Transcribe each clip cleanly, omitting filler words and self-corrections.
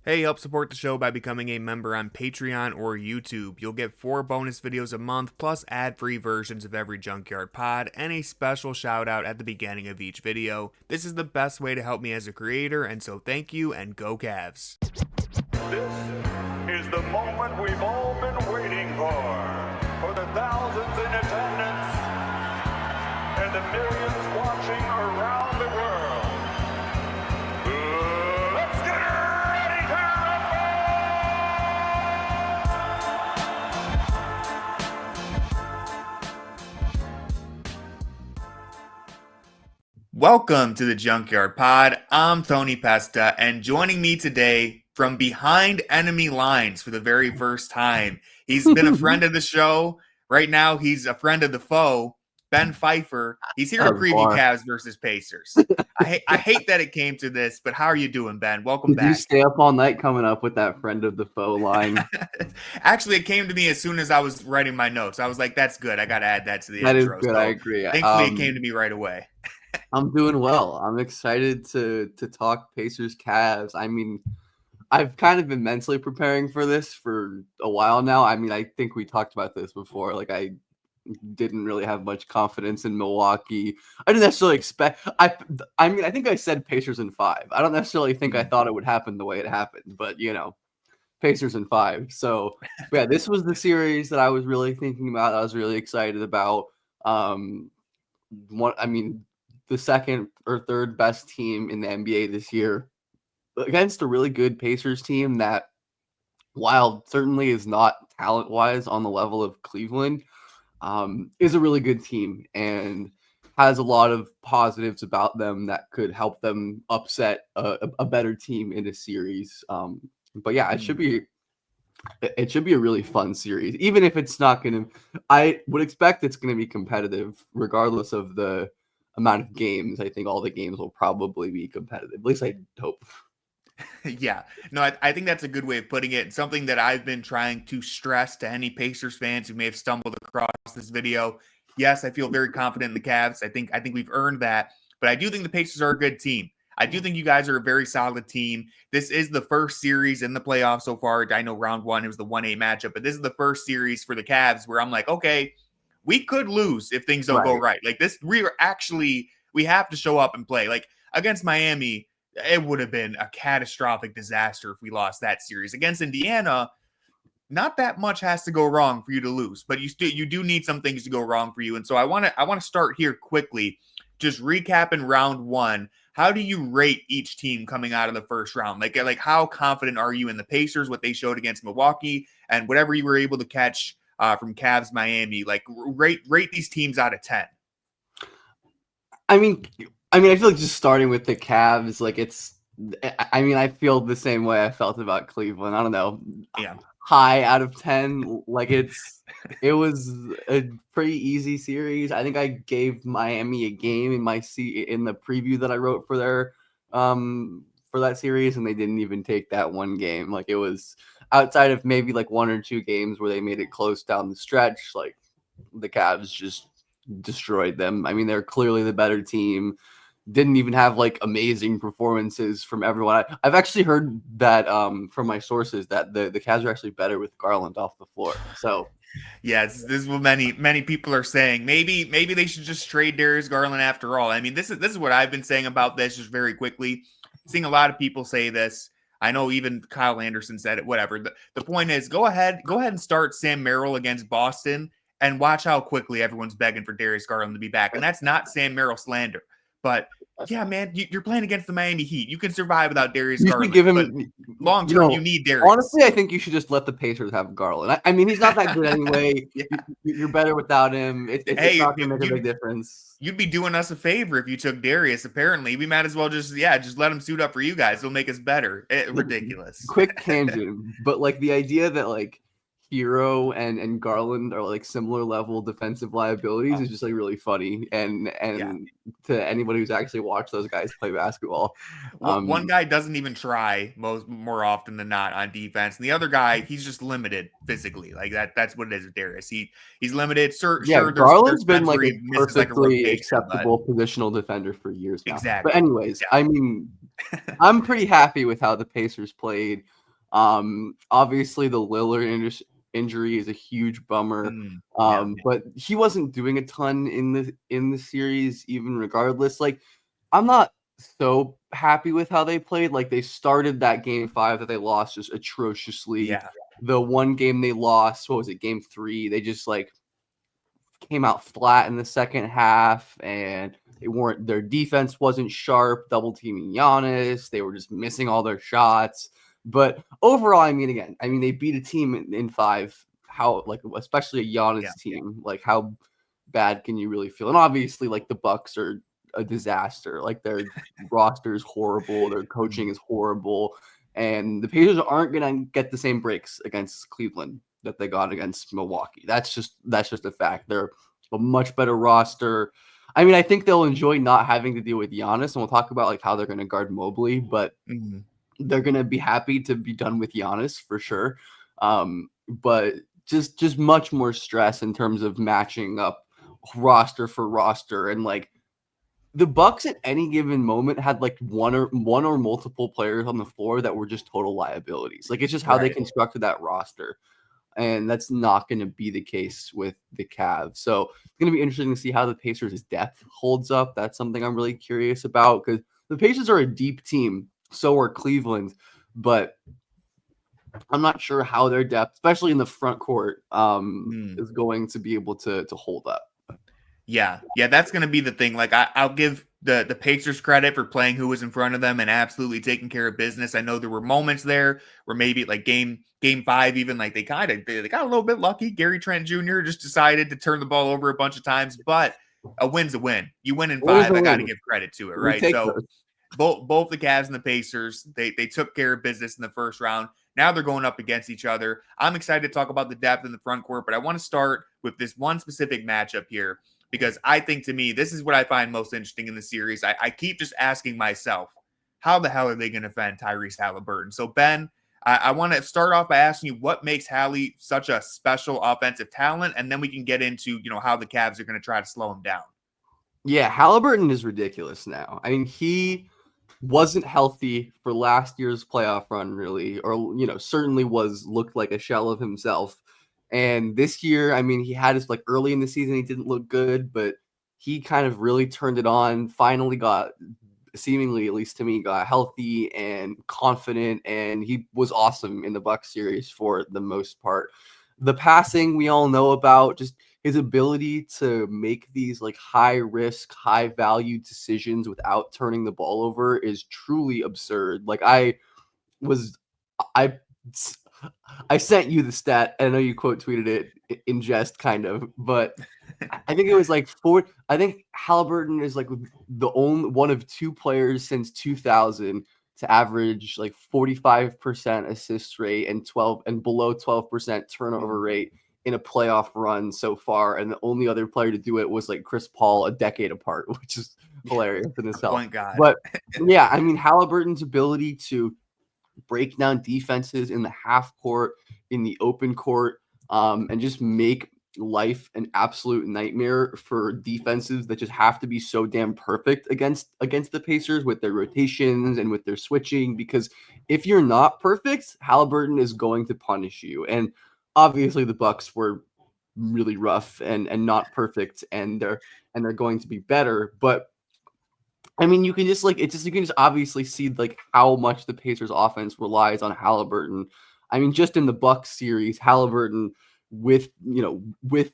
Hey, help support the show by becoming a member on Patreon or YouTube. You'll get 4 bonus videos a month, plus ad-free versions of every Junkyard pod, and a special shout out at the beginning of each video. This is the best way to help me as a creator, and so thank you and go Cavs. This is the moment we've all been waiting for the thousands in attendance and the millions watching around the world. Let's get ready to Welcome to the Junkyard Pod. I'm Tony Pesta, and joining me today from behind enemy lines for the very first time, he's been a friend of the show. Right now, he's a friend of the foe, Ben Pfeiffer. He's here to preview Cavs versus Pacers. I hate that it came to this, but how are you doing, Ben? Welcome back. Did you stay up all night coming up with that friend of the foe line? Actually, it came to me as soon as I was writing my notes. I was like, that's good. I got to add that to the That intro. is good. So I agree. Thankfully, it came to me right away. I'm doing well. I'm excited to talk Pacers Cavs. I mean, I've kind of been mentally preparing for this for a while now. I mean, I think we talked about this before. Like, I didn't really have much confidence in Milwaukee. I didn't necessarily expect. I mean, I think I said Pacers in 5. I don't necessarily think I thought it would happen the way it happened, but Pacers in 5. So yeah, this was the series that I was really thinking about. I was really excited about. The second or third best team in the NBA this year against a really good Pacers team that, while certainly is not talent-wise on the level of Cleveland, is a really good team and has a lot of positives about them that could help them upset a better team in a series. But yeah, it should be a really fun series, even if it's not going to. I would expect it's going to be competitive, regardless of the amount of games. I think all the games will probably be competitive. At least I hope. Yeah, no, I think that's a good way of putting it. Something that I've been trying to stress to any Pacers fans who may have stumbled across this video. Yes, I feel very confident in the Cavs. I think we've earned that, but I do think the Pacers are a good team. I do think you guys are a very solid team. This is the first series in the playoffs so far. I know round 1 it was the 1-8 matchup, but this is the first series for the Cavs where I'm like, okay, we could lose if things don't go right. Like this, we have to show up and play. Like against Miami, it would have been a catastrophic disaster if we lost that series. Against Indiana, not that much has to go wrong for you to lose, but you do need some things to go wrong for you. And so I want to start here quickly, just recapping round 1. How do you rate each team coming out of the first round? Like how confident are you in the Pacers, what they showed against Milwaukee, and whatever you were able to catch from Cavs Miami? Like rate these teams out of 10. I mean, I feel like just starting with the Cavs, like I feel the same way I felt about Cleveland. I don't know. Yeah. High out of 10. Like it was a pretty easy series. I think I gave Miami a game in the preview that I wrote for that series, and they didn't even take that one game. Like it was outside of maybe like 1 or 2 games where they made it close down the stretch. Like the Cavs just destroyed them. I mean, they're clearly the better team. Didn't even have like amazing performances from everyone. I've actually heard that from my sources that the Cavs are actually better with Garland off the floor. So yeah, this is what many people are saying. Maybe they should just trade Darius Garland after all. I mean, this is what I've been saying about this just very quickly. Seeing a lot of people say this. I know even Kyle Anderson said it. Whatever. The point is, go ahead and start Sam Merrill against Boston and watch how quickly everyone's begging for Darius Garland to be back. And that's not Sam Merrill slander. But yeah, man, you're playing against the Miami Heat. You can survive without Darius Garland. Give him long term. You need Darius. Honestly, I think you should just let the Pacers have Garland. I mean, he's not that good anyway. Yeah. You're better without him. It's not going to make a big difference. You'd be doing us a favor if you took Darius. Apparently, we might as well just let him suit up for you guys. It'll make us better. Ridiculous. Quick tangent, but like the idea that like Herro and Garland are like similar level defensive liabilities is just like really funny. And Yeah. to anybody who's actually watched those guys play basketball. One guy doesn't even try more often than not on defense, and the other guy, he's just limited physically. Like that's what it is with Darius. He's limited. Sure, Yeah, there's Garland's been times like where a he misses like a perfectly rotation, but acceptable positional defender for years now. But exactly. anyways, Yeah. I mean, I'm pretty happy with how the Pacers played. Obviously the Lillard injury is a huge bummer. Yeah. But he wasn't doing a ton in the series, even regardless. Like, I'm not so happy with how they played. Like, they started that game 5 that they lost just atrociously. Yeah. The one game they lost, what was it, game 3? They just like came out flat in the second half, and their defense wasn't sharp, double teaming Giannis. They were just missing all their shots. But overall, I mean, they beat a team in 5. How, like, especially a Giannis team, like, how bad can you really feel? And obviously, like, the Bucks are a disaster. Like, their roster is horrible, their coaching is horrible, and the Pacers aren't gonna get the same breaks against Cleveland that they got against Milwaukee. That's just a fact. They're a much better roster. I mean, I think they'll enjoy not having to deal with Giannis, and we'll talk about like how they're going to guard Mobley, but they're going to be happy to be done with Giannis for sure. But just much more stress in terms of matching up roster for roster, and like the Bucks at any given moment had like one or multiple players on the floor that were just total liabilities. Like, it's just how they constructed that roster. And that's not going to be the case with the Cavs. So it's going to be interesting to see how the Pacers' depth holds up. That's something I'm really curious about, because the Pacers are a deep team. So are Cleveland. But I'm not sure how their depth, especially in the front court, is going to be able to hold up. Yeah, that's going to be the thing. Like, I'll give the Pacers credit for playing who was in front of them and absolutely taking care of business. I know there were moments there where maybe like game 5, even like they got a little bit lucky. Gary Trent Jr. just decided to turn the ball over a bunch of times, but a win's a win. You win in 5, I got to give credit to it, right? So both the Cavs and the Pacers, they took care of business in the first round. Now they're going up against each other. I'm excited to talk about the depth in the front court, but I want to start with this one specific matchup here, because I think, to me, this is what I find most interesting in the series. I keep just asking myself, how the hell are they going to defend Tyrese Haliburton? So, Ben, I want to start off by asking you what makes Hallie such a special offensive talent, and then we can get into, how the Cavs are going to try to slow him down. Yeah, Haliburton is ridiculous now. I mean, he wasn't healthy for last year's playoff run, really, or, certainly looked like a shell of himself. And this year, I mean, he had his like early in the season, he didn't look good, but he kind of really turned it on, finally got, seemingly, at least to me, got healthy and confident, and he was awesome in the Bucks series for the most part. The passing we all know about, just his ability to make these like high risk, high value decisions without turning the ball over is truly absurd. Like, I sent you the stat. I know you quote tweeted it in jest, kind of, but I think it was like I think Haliburton is like the only one of 2 players since 2000 to average like 45% assist rate and below 12% turnover rate in a playoff run so far. And the only other player to do it was like Chris Paul a decade apart, which is hilarious in itself. Point God. But yeah, I mean, Haliburton's ability to break down defenses in the half court, in the open court, and just make life an absolute nightmare for defenses that just have to be so damn perfect against the Pacers with their rotations and with their switching. Because if you're not perfect, Haliburton is going to punish you. And obviously the Bucks were really rough and not perfect, and they're going to be better. But I mean, you can just obviously see like how much the Pacers offense relies on Haliburton. I mean, just in the Bucks series, Haliburton with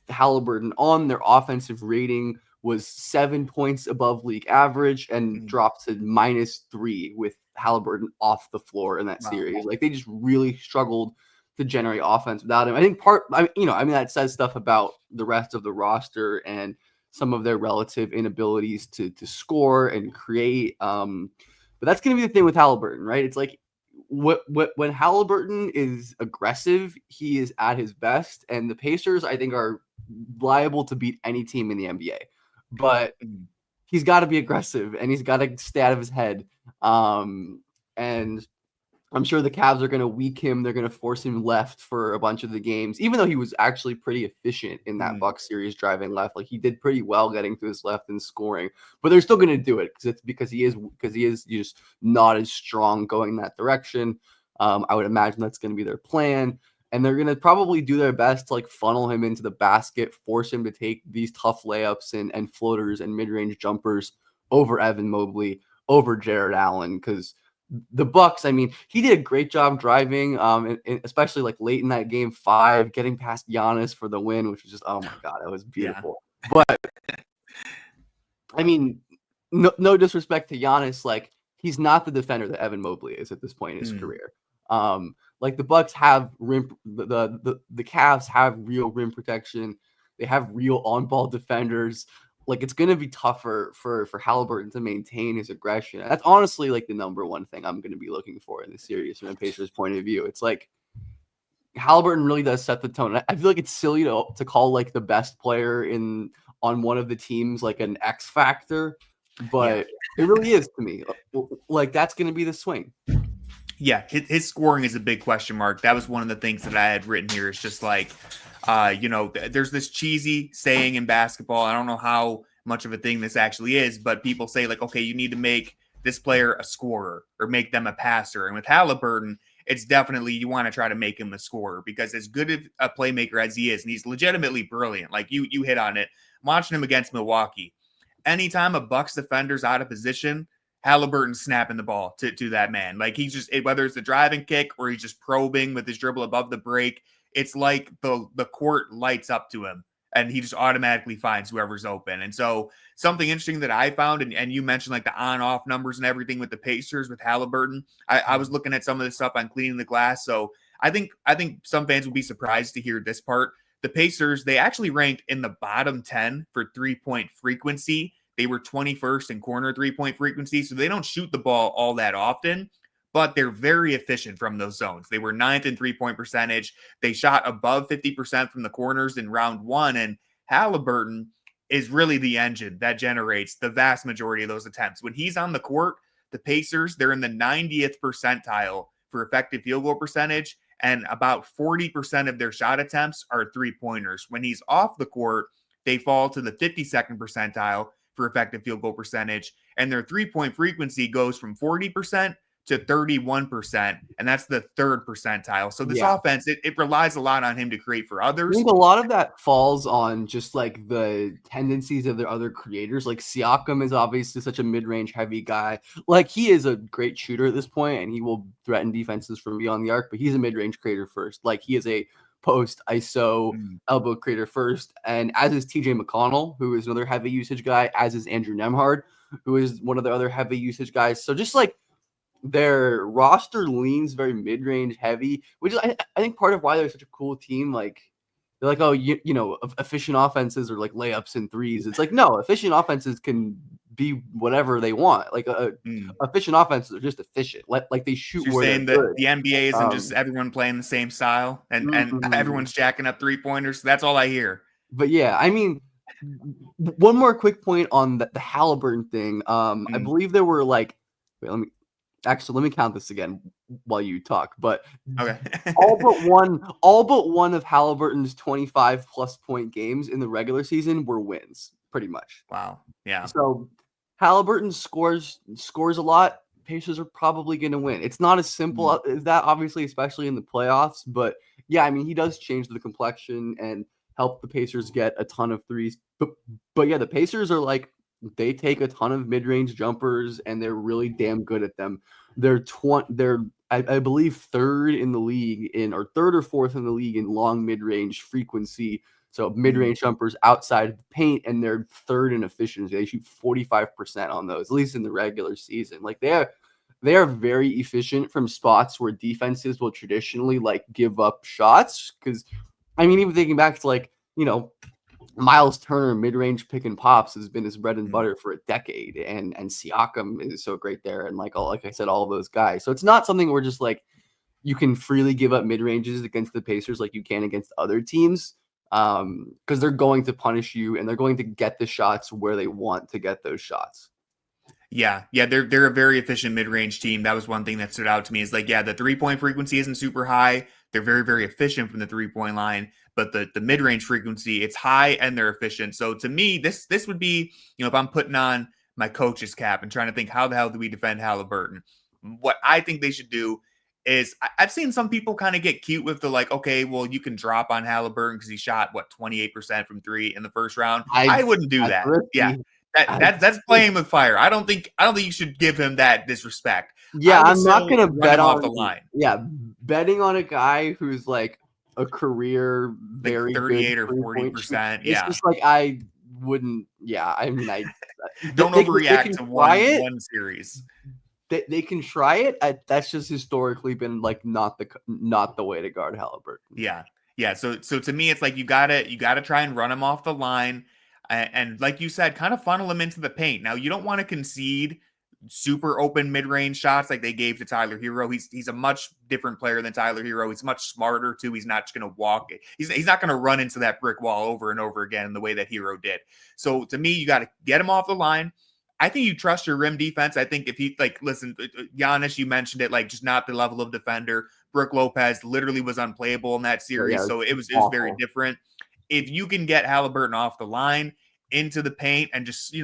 Haliburton on, their offensive rating was 7 points above league average and dropped to -3 with Haliburton off the floor in that series. Like, they just really struggled to generate offense without him. I think that says stuff about the rest of the roster and some of their relative inabilities to score and create. But that's going to be the thing with Haliburton, right? It's like when Haliburton is aggressive, he is at his best, and the Pacers, I think, are liable to beat any team in the NBA. But he's got to be aggressive, and he's got to stay out of his head. And I'm sure the Cavs are going to weak him. They're going to force him left for a bunch of the games, even though he was actually pretty efficient in that Bucks series driving left. Like, he did pretty well getting to his left and scoring, but they're still going to do it because he is just not as strong going that direction. I would imagine that's going to be their plan, and they're going to probably do their best to like funnel him into the basket, force him to take these tough layups and floaters and mid-range jumpers over Evan Mobley, over Jarrett Allen, because the Bucks, I mean, he did a great job driving, and especially like late in that game 5, getting past Giannis for the win, which was just, oh my God, it was beautiful. Yeah. But I mean, no disrespect to Giannis, like he's not the defender that Evan Mobley is at this point in his career. Like the Bucks have rim, the Cavs have real rim protection. They have real on-ball defenders. Like, it's going to be tougher for Haliburton to maintain his aggression. That's honestly like the number one thing I'm going to be looking for in the series from a Pacers point of view. It's like Haliburton really does set the tone. I feel like it's silly to call like the best player on one of the teams like an X factor, but it really is to me. Like, that's going to be the swing. Yeah, his scoring is a big question mark. That was one of the things that I had written here. It's just like, there's this cheesy saying in basketball. I don't know how much of a thing this actually is, but people say like, okay, you need to make this player a scorer or make them a passer. And with Haliburton, it's definitely you want to try to make him a scorer because as good of a playmaker as he is, and he's legitimately brilliant. Like you hit on it. I'm watching him against Milwaukee. Anytime a Bucks defender's out of position, Haliburton's snapping the ball to that man. Like he's just, whether it's the driving kick or he's just probing with his dribble above the break, it's like the court lights up to him and he just automatically finds whoever's open. And so something interesting that I found, and you mentioned like the on-off numbers and everything with the Pacers with Haliburton. I was looking at some of this stuff on Cleaning the Glass. So I think some fans will be surprised to hear this part. The Pacers, they actually ranked in the bottom 10 for 3-point frequency. They were 21st in corner 3-point frequency, so they don't shoot the ball all that often, but they're very efficient from those zones. They were 9th in 3-point percentage. They shot above 50% from the corners in round 1, and Haliburton is really the engine that generates the vast majority of those attempts. When he's on the court, the Pacers, they're in the 90th percentile for effective field goal percentage, and about 40% of their shot attempts are three-pointers. When he's off the court, they fall to the 52nd percentile for effective field goal percentage, and their 3-point frequency goes from 40% to 31%, and that's the 3rd percentile. So this offense, it relies a lot on him to create for others. I think a lot of that falls on just like the tendencies of their other creators. Like Siakam is obviously such a mid-range heavy guy. Like he is a great shooter at this point, and he will threaten defenses from beyond the arc, but he's a mid-range creator first. Like he is a post ISO elbow creator first, and as is TJ McConnell, who is another heavy usage guy, as is Andrew Nembhard, who is one of the other heavy usage guys. So just like their roster leans very mid-range heavy, which is I think part of why they're such a cool team. Like they're like, oh, you know, efficient offenses are like layups and threes. It's like, no, efficient offenses can be whatever they want. Like efficient offenses are just efficient. Like they shoot. So you're saying that the NBA isn't just everyone playing the same style and everyone's jacking up 3-pointers. That's all I hear. But yeah, I mean, one more quick point on the Haliburton thing. I believe there were like, wait, let me count this again while you talk. But okay, all but one of Haliburton's 25+ point games in the regular season were wins, pretty much. Wow. Yeah. So Haliburton scores a lot. Pacers are probably going to win. It's not as simple as that, obviously, especially in the playoffs. But yeah, I mean, he does change the complexion and help the Pacers get a ton of threes. But yeah, the Pacers are like, they take a ton of mid-range jumpers and they're really damn good at them. They're I believe third in the league or third or fourth in the league in long mid-range frequency. So mid-range jumpers outside of the paint, and they're third in efficiency. They shoot 45% on those, at least in the regular season. Like they are very efficient from spots where defenses will traditionally like give up shots. Because I mean, even thinking back to like, you know, Miles Turner mid-range pick and pops has been his bread and Mm. butter for a decade, and Siakam is so great there, and like I said, all of those guys. So it's not something where just like you can freely give up mid-ranges against the Pacers like you can against other teams, because they're going to punish you and they're going to get the shots where they want to get those shots. Yeah, they're a very efficient mid-range team. That was one thing that stood out to me is like, yeah, the 3-point frequency isn't super high. They're very, very efficient from the 3-point line, but the mid-range frequency, it's high and they're efficient. So to me, this would be, if I'm putting on my coach's cap and trying to think how the hell do we defend Haliburton, what I think they should do is I've seen some people kind of get cute with the like, okay, well, you can drop on Haliburton because he shot 28% from 3 in the first round. I wouldn't do that. Risky. Yeah. That's playing with fire. I don't think you should give him that disrespect. Yeah, I'm not gonna bet on off the line. Yeah, betting on a guy who's like a career very like 38 good or 40%. It's just like I wouldn't. Yeah, I mean, don't overreact to one series. They can try it. That's just historically been like not the way to guard Haliburton. Yeah. So to me, it's like you gotta try and run him off the line. And like you said, kind of funnel him into the paint. Now, you don't want to concede super open mid-range shots like they gave to Tyler Herro. He's a much different player than Tyler Herro. He's much smarter, too. He's not just going to walk it. He's not going to run into that brick wall over and over again the way that Herro did. So, to me, you got to get him off the line. I think you trust your rim defense. I think if he, listen, Giannis, you mentioned it, just not the level of defender. Brook Lopez literally was unplayable in that series, so it was very different. If you can get Haliburton off the line into the paint and just,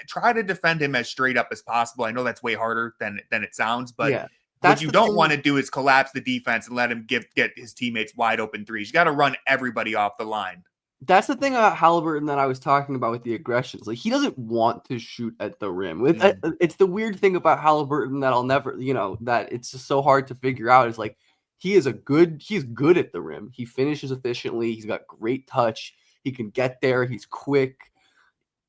try to defend him as straight up as possible. I know that's way harder than it sounds, but what you don't want to do is collapse the defense and let him get his teammates wide open threes. You got to run everybody off the line. That's the thing about Haliburton that I was talking about with the aggressions. Like, he doesn't want to shoot at the rim. It's the weird thing about Haliburton that I'll never, that it's just so hard to figure out is like, he's good at the rim. He finishes efficiently. He's got great touch. He can get there. He's quick.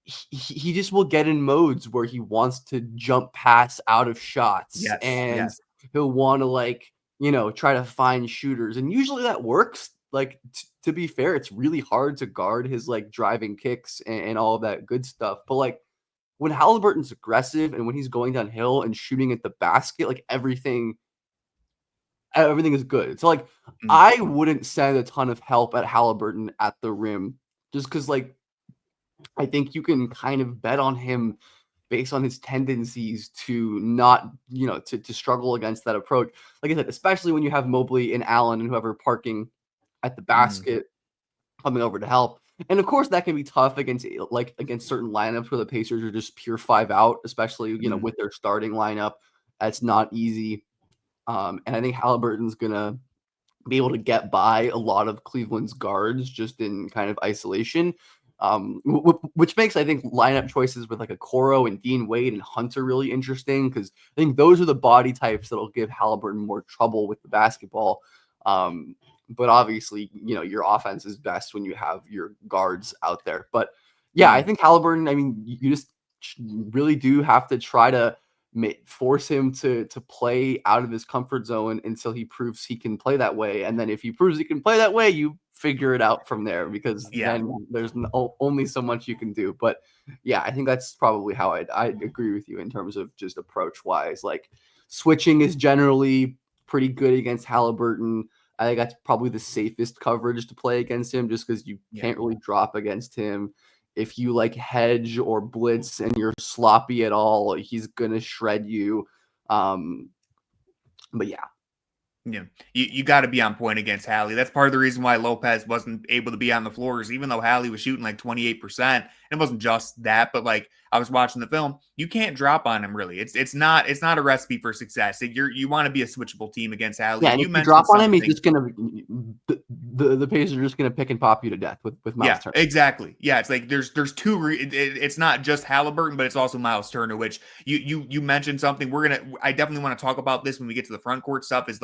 He just will get in modes where he wants to jump pass out of shots. He'll want to try to find shooters. And usually that works. To be fair, it's really hard to guard his driving kicks and all of that good stuff. But when Haliburton's aggressive and when he's going downhill and shooting at the basket, everything is good. So I wouldn't send a ton of help at Haliburton at the rim just because I think you can kind of bet on him based on his tendencies to not, to struggle against that approach. Like I said, especially when you have Mobley and Allen and whoever parking at the basket coming over to help. And of course that can be tough against certain lineups where the Pacers are just pure 5 out, especially, with their starting lineup. That's not easy. And I think Haliburton's going to be able to get by a lot of Cleveland's guards just in kind of isolation, which makes, I think, lineup choices with Okoro and Dean Wade and Hunter really interesting because I think those are the body types that'll give Haliburton more trouble with the basketball. But obviously, your offense is best when you have your guards out there. But yeah, I think Haliburton, I mean, you just really do have to try to force him to play out of his comfort zone until he proves he can play that way. And then if he proves he can play that way, you figure it out from there because then there's only so much you can do. But yeah, I think that's probably how I'd agree with you in terms of just approach wise. Switching is generally pretty good against Haliburton. I think that's probably the safest coverage to play against him just because you can't really drop against him. If you hedge or blitz and you're sloppy at all, he's going to shred you. But yeah. Yeah, you got to be on point against Hallie. That's part of the reason why Lopez wasn't able to be on the floors, even though Hallie was shooting 28%. It wasn't just that, but I was watching the film. You can't drop on him really. It's not a recipe for success. You want to be a switchable team against Hallie. Yeah, and if you drop on him, he's just gonna the Pacers are just gonna pick and pop you to death with Miles Turner. Exactly. Yeah, it's there's two. It's not just Haliburton, but it's also Miles Turner. Which you mentioned something. I definitely want to talk about this when we get to the front court stuff. Is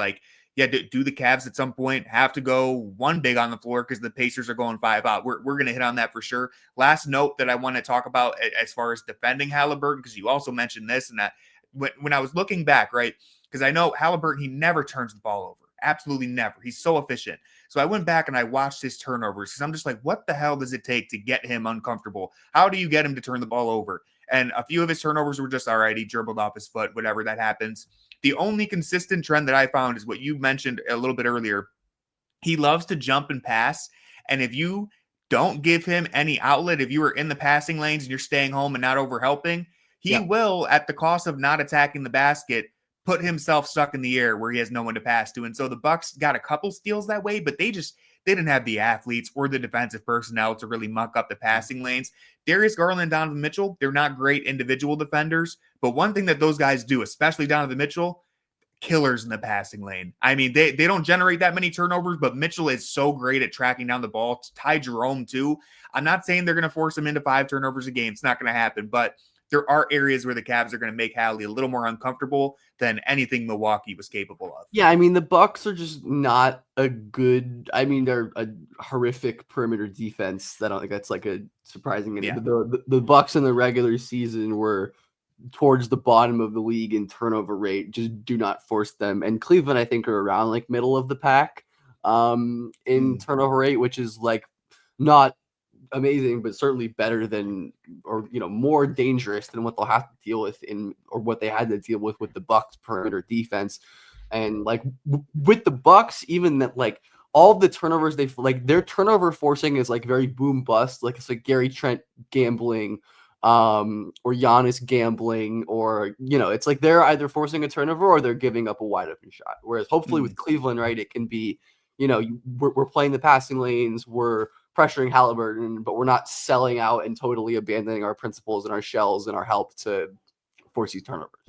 do the Cavs at some point have to go one big on the floor because the Pacers are going 5 out? We're going to hit on that for sure. Last note that I want to talk about as far as defending Haliburton, because you also mentioned this, and that when I was looking back, right, because I know Haliburton, he never turns the ball over. Absolutely never. He's so efficient. So I went back and I watched his turnovers because I'm just like, what the hell does it take to get him uncomfortable? How do you get him to turn the ball over? And a few of his turnovers were just, all right, he dribbled off his foot, whatever, that happens. The only consistent trend that I found is what you mentioned a little bit earlier. He loves to jump and pass. And if you don't give him any outlet, if you are in the passing lanes and you're staying home and not over helping, he will, at the cost of not attacking the basket, put himself stuck in the air where he has no one to pass to. And so the Bucks got a couple steals that way, but they didn't have the athletes or the defensive personnel to really muck up the passing lanes. Darius, Garland, Donovan Mitchell, they're not great individual defenders, but one thing that those guys do, especially Donovan Mitchell, killers in the passing lane. I mean, they don't generate that many turnovers, but Mitchell is so great at tracking down the ball. Ty Jerome too. I'm not saying they're going to force him into 5 turnovers a game. It's not going to happen, but there are areas where the Cavs are going to make Hallie a little more uncomfortable than anything Milwaukee was capable of. Yeah, I mean, the Bucks are just not a good. I mean, they're a horrific perimeter defense. I don't think that's like a surprising. Yeah. The Bucks in the regular season were towards the bottom of the league in turnover rate. Just do not force them. And Cleveland, I think, are around like middle of the pack in turnover rate, which is like not amazing, but certainly better than, or more dangerous than what they'll have to deal with or what they had to deal with the Bucks perimeter defense. And like with the Bucks, even that, like all the turnovers they've like their turnover forcing is like very boom bust. Like it's like Gary Trent gambling, or Giannis gambling, or it's like they're either forcing a turnover or they're giving up a wide open shot. Whereas hopefully with Cleveland, right, it can be, we're playing the passing lanes, we're pressuring Haliburton, but we're not selling out and totally abandoning our principles and our shells and our help to force these turnovers.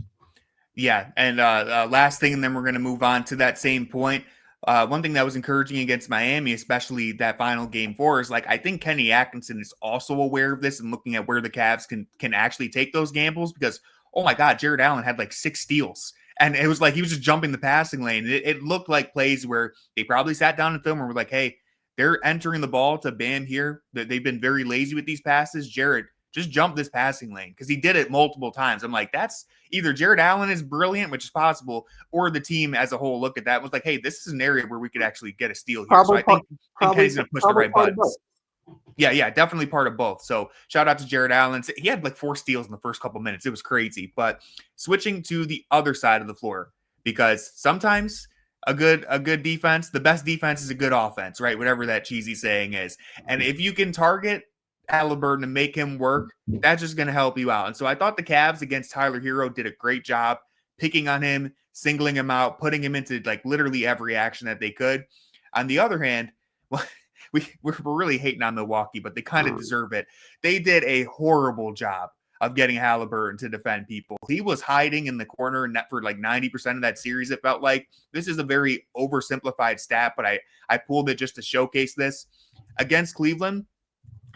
Yeah, and last thing, and then we're going to move on to that same point. One thing that was encouraging against Miami, especially that final game 4, is like I think Kenny Atkinson is also aware of this and looking at where the Cavs can actually take those gambles because, oh my God, Jarrett Allen had like 6 steals. And it was like he was just jumping the passing lane. It looked like plays where they probably sat down and film and were like, hey, they're entering the ball to Bam here. They've been very lazy with these passes. Jarrett, just jump this passing lane because he did it multiple times. I'm like, that's either Jarrett Allen is brilliant, which is possible, or the team as a whole looked at that and was like, hey, this is an area where we could actually get a steal here. Probably, so I think Kenny's going to push the right buttons. Yeah, definitely part of both. So shout out to Jarrett Allen. He had like 4 steals in the first couple minutes. It was crazy. But switching to the other side of the floor, because sometimes a good defense, the best defense is a good offense, right? Whatever that cheesy saying is. And if you can target Haliburton and make him work, that's just going to help you out. And so I thought the Cavs against Tyler Herro did a great job picking on him, singling him out, putting him into like literally every action that they could. On the other hand, well, we're really hating on Milwaukee, but they kind of deserve it. They did a horrible job of getting Haliburton to defend people. He was hiding in the corner and for like 90% of that series. It felt like this is a very oversimplified stat, but I pulled it just to showcase this. Against Cleveland,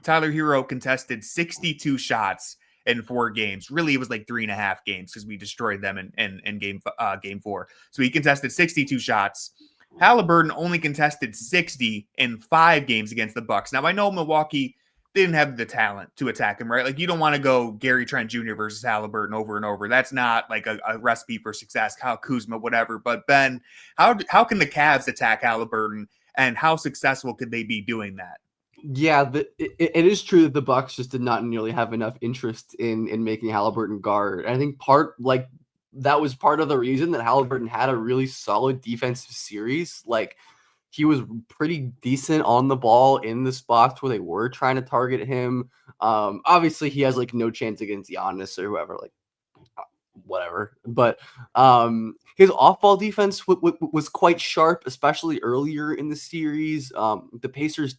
Tyler Herro contested 62 shots in 4 games. Really, it was like 3.5 games because we destroyed them in game 4. So he contested 62 shots. Haliburton only contested 60 in 5 games against the Bucks. Now, I know Milwaukee didn't have the talent to attack him, right? Like, you don't want to go Gary Trent Jr. versus Haliburton over and over. That's not like a recipe for success. Kyle Kuzma, whatever. But, Ben, how can the Cavs attack Haliburton, and how successful could they be doing that? Yeah, it is true that the Bucks just did not nearly have enough interest in making Haliburton guard. And I think that was part of the reason that Haliburton had a really solid defensive series. Like, he was pretty decent on the ball in the spots where they were trying to target him. Obviously, he has like no chance against Giannis or whoever, like whatever. But his off-ball defense was quite sharp, especially earlier in the series. The Pacers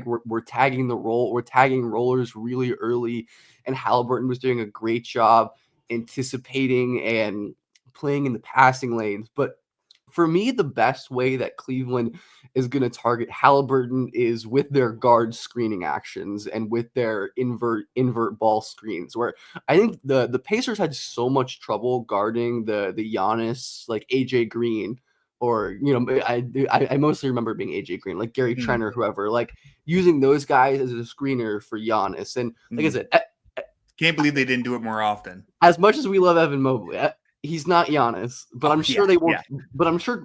were tagging rollers really early, and Haliburton was doing a great job anticipating and playing in the passing lanes. But for me, the best way that Cleveland is going to target Haliburton is with their guard screening actions and with their invert ball screens, where I think the Pacers had so much trouble guarding the Giannis, like AJ Green, or I mostly remember being AJ Green, like Gary Trent or whoever, like using those guys as a screener for Giannis. And like I said, can't believe they didn't do it more often. As much as we love Evan Mobley, He's not Giannis, but I'm sure Yeah, they won't. yeah. But I'm sure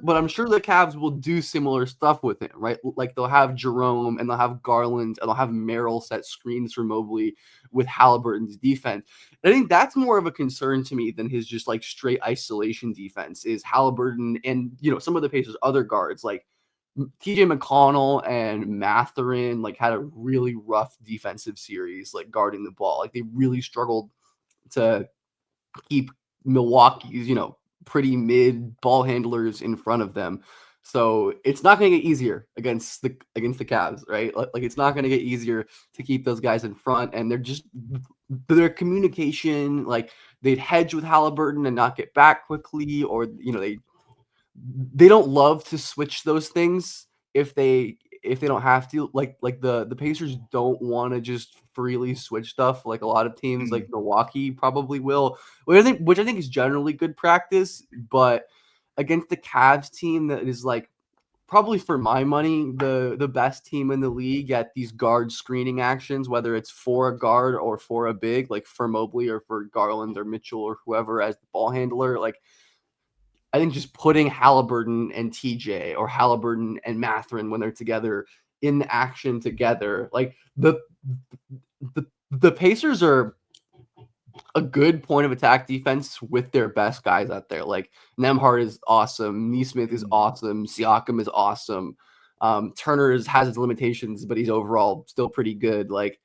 the Cavs will do similar stuff with him, right? Like they'll have Jerome and they'll have Garland and they'll have Merrill set screens for Mobley with Haliburton's defense. I think that's more of a concern to me than his just like straight isolation defense. Is Haliburton and some of the Pacers' other guards like TJ McConnell and Mathurin like had a really rough defensive series like guarding the ball. Like they really struggled to keep Milwaukee's, pretty mid ball handlers in front of them. So it's not going to get easier against the Cavs, right? Like it's not going to get easier to keep those guys in front. And their communication, like they'd hedge with Haliburton and not get back quickly, or they don't love to switch those things if they don't have to. Like the Pacers don't want to just freely switch stuff like a lot of teams like Milwaukee probably will, which I think is generally good practice. But against the Cavs team that is like probably for my money the best team in the league at these guard screening actions, whether it's for a guard or for a big, like for Mobley or for Garland or Mitchell or whoever as the ball handler, like I think just putting Haliburton and TJ or Haliburton and Mathurin when they're together in action together, like the Pacers are a good point of attack defense with their best guys out there. Like Nembhard is awesome, Nesmith is awesome, Siakam is awesome. Turner has his limitations, but he's overall still pretty good. Like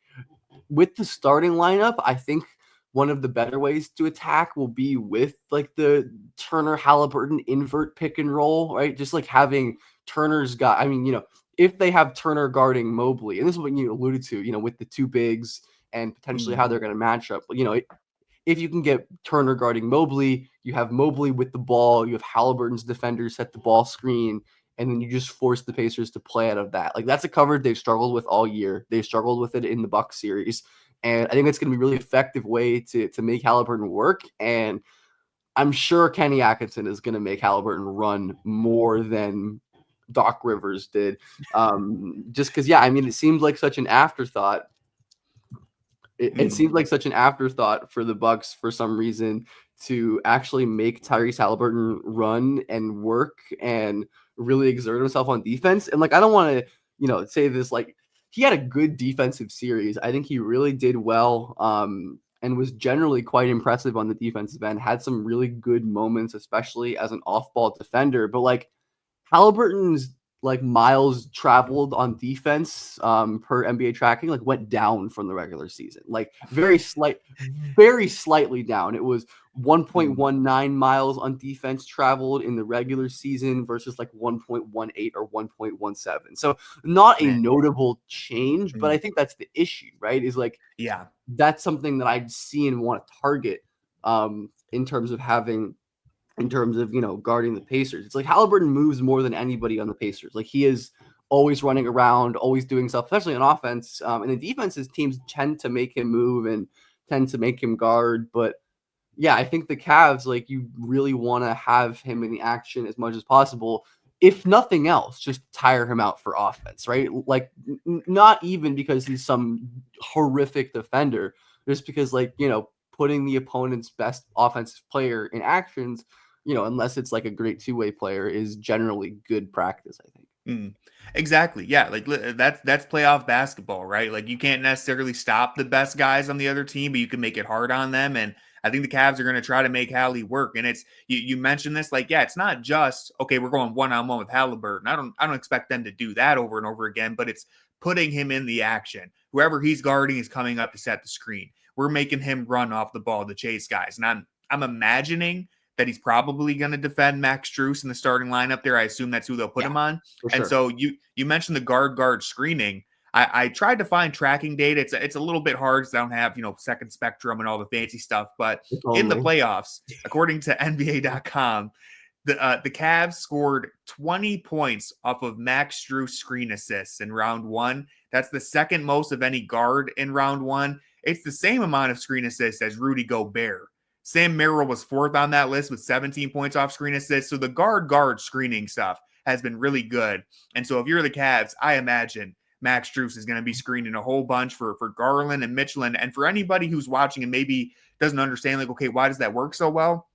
with the starting lineup, I think one of the better ways to attack will be with like the Turner Haliburton invert pick and roll, right? Just like having Turner's guy. I mean, if they have Turner guarding Mobley, and this is what you alluded to, with the two bigs and potentially how they're going to match up. If you can get Turner guarding Mobley, you have Mobley with the ball, you have Haliburton's defenders set the ball screen, and then you just force the Pacers to play out of that. Like that's a cover they've struggled with all year. They struggled with it in the Bucks series. And I think that's going to be a really effective way to make Haliburton work. And I'm sure Kenny Atkinson is going to make Haliburton run more than Doc Rivers did. Just because, it seemed like such an afterthought. It seemed like such an afterthought for the Bucks for some reason to actually make Tyrese Haliburton run and work and really exert himself on defense. And like, I don't want to, say this like, he had a good defensive series. I think he really did well and was generally quite impressive on the defensive end. Had some really good moments, especially as an off-ball defender. But like Haliburton's like miles traveled on defense per NBA tracking like went down from the regular season. Like very slightly down. It was 1.19 miles on defense traveled in the regular season versus like 1.18 or 1.17. So not a notable change, but I think that's the issue, right? Is like, that's something that I'd see and want to target in terms of guarding the Pacers. It's like Haliburton moves more than anybody on the Pacers. Like he is always running around, always doing stuff, especially on offense. And the defense's teams tend to make him move and tend to make him guard. But yeah, I think the Cavs, like you really want to have him in the action as much as possible. If nothing else, just tire him out for offense, right? Like not even because he's some horrific defender, just because putting the opponent's best offensive player in actions, unless it's like a great two-way player, is generally good practice, I think. Exactly. Yeah. Like that's playoff basketball, right? Like you can't necessarily stop the best guys on the other team, but you can make it hard on them. And I think the Cavs are going to try to make Hallie work. And it's, you mentioned this, like, yeah, it's not just, okay, we're going one-on-one with Haliburton. I don't expect them to do that over and over again, but it's putting him in the action. Whoever he's guarding is coming up to set the screen. We're making him run off the ball to chase guys. And I'm imagining that he's probably going to defend Max Strus in the starting lineup there. I assume that's who they'll put him on. And so you mentioned the guard screening. I tried to find tracking data. It's a little bit hard because I don't have, second spectrum and all the fancy stuff. But in the playoffs, according to NBA.com, the Cavs scored 20 points off of Max Strus screen assists in round one. That's the second most of any guard in round one. It's the same amount of screen assists as Rudy Gobert. Sam Merrill was fourth on that list with 17 points off screen assists. So the guard screening stuff has been really good. And so if you're the Cavs, I imagine Max Strus is going to be screening a whole bunch for Garland and Mitchell. And for anybody who's watching and maybe doesn't understand, like, okay, why does that work so well?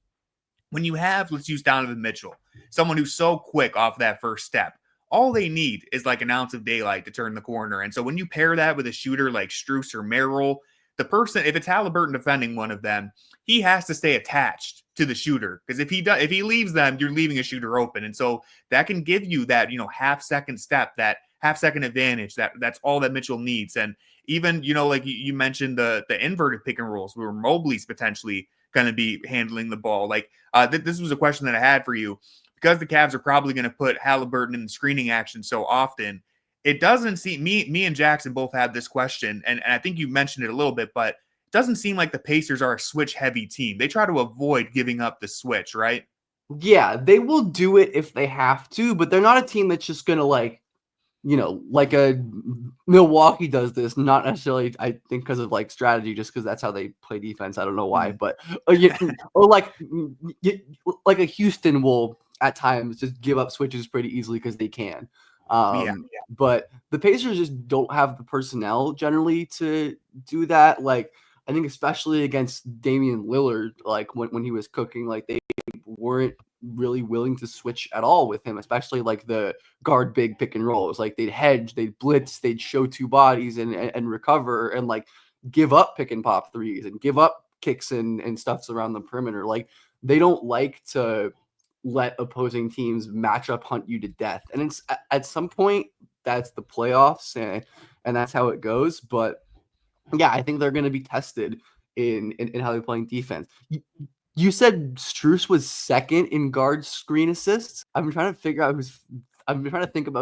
when you have, let's use Donovan Mitchell, someone who's so quick off that first step, all they need is like an ounce of daylight to turn the corner. And so when you pair that with a shooter like Strus or Merrill, the person, if it's Haliburton defending one of them, he has to stay attached to the shooter, because if he leaves them, you're leaving a shooter open. And so that can give you that, half second step, that half second advantage. That's all that Mitchell needs. And even, like you mentioned the inverted pick and rolls where Mobley's potentially going to be handling the ball. Like this was a question that I had for you, because the Cavs are probably going to put Haliburton in screening action so often. It doesn't seem, me and Jackson both had this question, and I think you mentioned it a little bit, but it doesn't seem like the Pacers are a switch heavy team. They try to avoid giving up the switch, right? Yeah, they will do it if they have to, but they're not a team that's just going to like a Milwaukee does this, not necessarily, I think, because of like strategy, just because that's how they play defense. I don't know why, but or like a Houston will at times just give up switches pretty easily because they can. But the Pacers just don't have the personnel generally to do that. Like, I think especially against Damian Lillard, like when he was cooking, like they weren't really willing to switch at all with him, especially like the guard big pick and rolls. Like they'd hedge, they'd blitz, they'd show two bodies and recover and like give up pick and pop threes and give up kicks and stuffs around the perimeter. Like they don't like to let opposing teams match up hunt you to death. And it's at some point that's the playoffs and that's how it goes. But yeah, I think they're going to be tested in how they're playing defense. You said Strus was second in guard screen assists. I'm trying to think about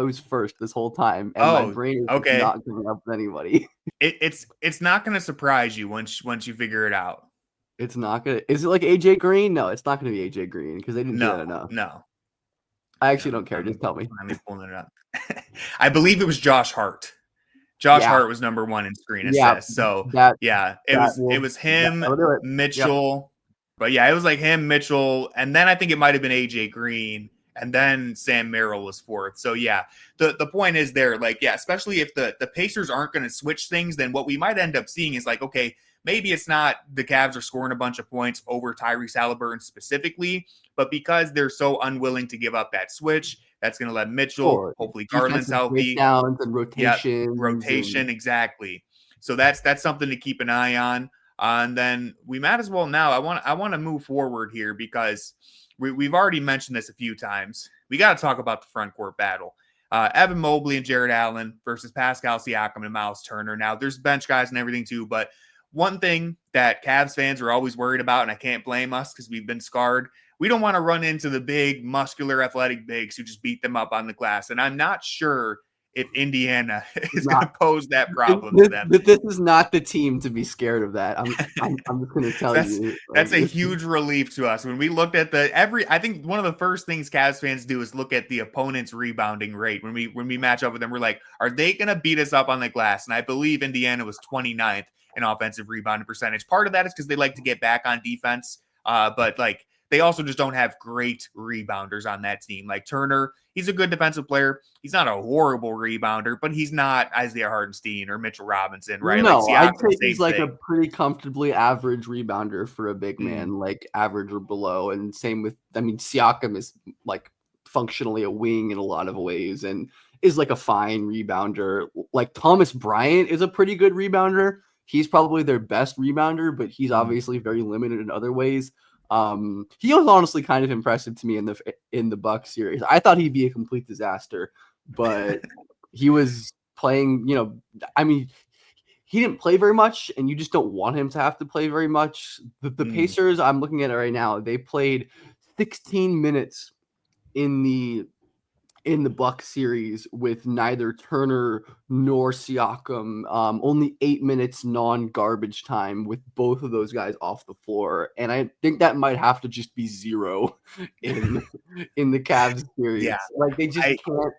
who's first this whole time, and my brain is not coming up with anybody. It's not going to surprise you once you figure it out. It's not gonna. Is it like AJ Green? No, it's not going to be AJ Green because they didn't do that enough. No, I actually don't care. Just tell me. I'm pulling it up. I believe it was Josh Hart. Hart was number one in screen assists. So it was him, Mitchell. Yep. But yeah, it was like him, Mitchell, and then I think it might have been AJ Green, and then Sam Merrill was fourth. So yeah, the point is there, like, yeah, especially if the Pacers aren't going to switch things, then what we might end up seeing is like, okay, maybe it's not the Cavs are scoring a bunch of points over Tyrese Haliburton specifically, but because they're so unwilling to give up that switch, that's going to let Mitchell, hopefully Garland's healthy. Breakdowns and rotation. Rotation, exactly. So that's something to keep an eye on. And then we might as well now. I want to move forward here because we've already mentioned this a few times. We got to talk about the front court battle. Evan Mobley and Jarrett Allen versus Pascal Siakam and Miles Turner. Now, there's bench guys and everything too, but one thing that Cavs fans are always worried about, and I can't blame us because we've been scarred, we don't want to run into the big, muscular, athletic bigs who just beat them up on the glass. And I'm not sure if Indiana is going to pose that problem to them. This is not the team to be scared of that. I'm just going to tell you. That's a huge relief to us. When we looked at I think one of the first things Cavs fans do is look at the opponent's rebounding rate. When we match up with them, we're like, are they going to beat us up on the glass? And I believe Indiana was 29th in offensive rebounding percentage. Part of that is because they like to get back on defense. But like, they also just don't have great rebounders on that team. Like Turner, he's a good defensive player. He's not a horrible rebounder, but he's not Isaiah Hardenstein or Mitchell Robinson, right? No, like I'd say he's like a pretty comfortably average rebounder for a big man, like average or below. And same with, Siakam is like functionally a wing in a lot of ways and is like a fine rebounder. Like Thomas Bryant is a pretty good rebounder. He's probably their best rebounder, but he's obviously very limited in other ways. He was honestly kind of impressive to me in the Bucks series. I thought he'd be a complete disaster, but he was playing, he didn't play very much, and you just don't want him to have to play very much. The Pacers, I'm looking at it right now, they played 16 minutes in the Bucks series with neither Turner nor Siakam, only 8 minutes non-garbage time with both of those guys off the floor. And I think that might have to just be zero in the Cavs series. Yeah. Like they just can't.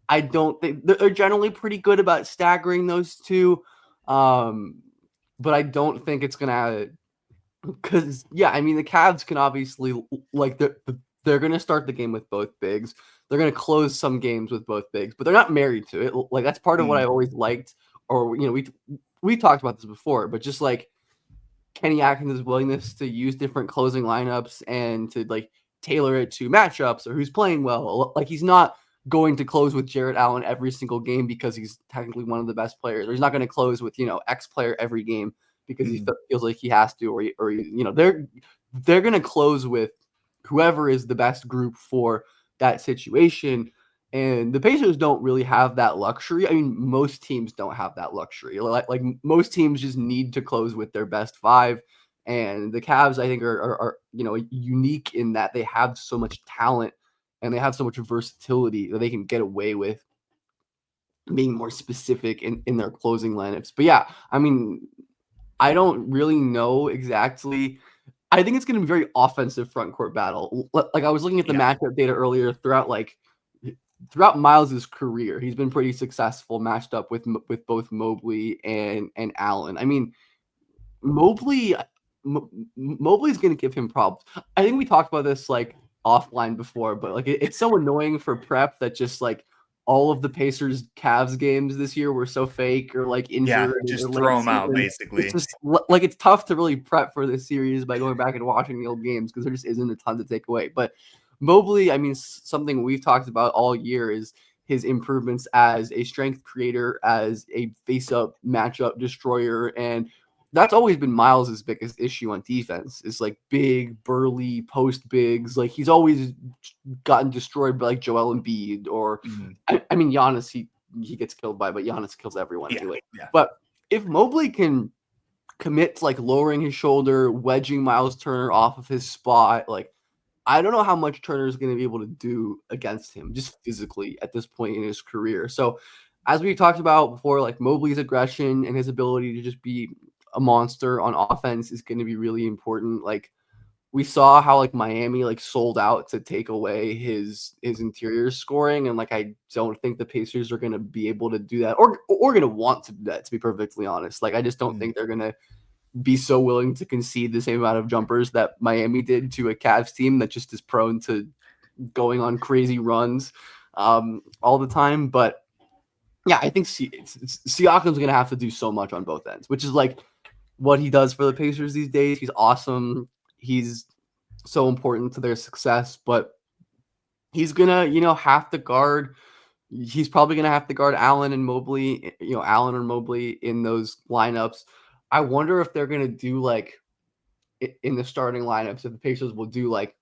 I don't think they're generally pretty good about staggering those two. But I don't think it's going to, because the Cavs can obviously, like they're going to start the game with both bigs. They're going to close some games with both bigs, but they're not married to it. Like that's part of what I've always liked, or we talked about this before, but just like Kenny Atkins' willingness to use different closing lineups and to like tailor it to matchups or who's playing well. Like he's not going to close with Jarrett Allen every single game because he's technically one of the best players, or he's not going to close with, X player every game because he feels like he has to, they're going to close with whoever is the best group for that situation. And the Pacers don't really have that luxury. I mean, most teams don't have that luxury. Like most teams just need to close with their best five. And the Cavs, I think, are unique in that they have so much talent and they have so much versatility that they can get away with being more specific in their closing lineups. But yeah, I mean, I don't really know exactly. I think it's going to be a very offensive front court battle. Like I was looking at the matchup data earlier throughout Miles's career, he's been pretty successful matched up with both Mobley and Allen. I mean, Mobley's going to give him problems. I think we talked about this like offline before, but like it's so annoying for prep that just like all of the Pacers Cavs games this year were so fake or like injured. Yeah, just throw them out basically. It's just like it's tough to really prep for this series by going back and watching the old games because there just isn't a ton to take away. But Mobley, I mean, something we've talked about all year is his improvements as a strength creator, as a face-up matchup destroyer, and that's always been Miles's biggest issue on defense is like big, burly post bigs. Like he's always gotten destroyed by like Joel Embiid or I mean Giannis. He gets killed by, but Giannis kills everyone anyway. Yeah. But if Mobley can commit to like lowering his shoulder, wedging Miles Turner off of his spot, like I don't know how much Turner is going to be able to do against him just physically at this point in his career. So as we talked about before, like Mobley's aggression and his ability to just be a monster on offense is going to be really important. Like we saw how like Miami like sold out to take away his interior scoring. And like, I don't think the Pacers are going to be able to do that or going to want to do that, to be perfectly honest. Like, I just don't think they're going to be so willing to concede the same amount of jumpers that Miami did to a Cavs team that just is prone to going on crazy runs all the time. But yeah, I think Siakam's going to have to do so much on both ends, which is like what he does for the Pacers these days. He's awesome. He's so important to their success, but he's going to, have to guard. He's probably going to have to guard Allen and Mobley, Allen or Mobley in those lineups. I wonder if they're going to do like in the starting lineups, if the Pacers will do like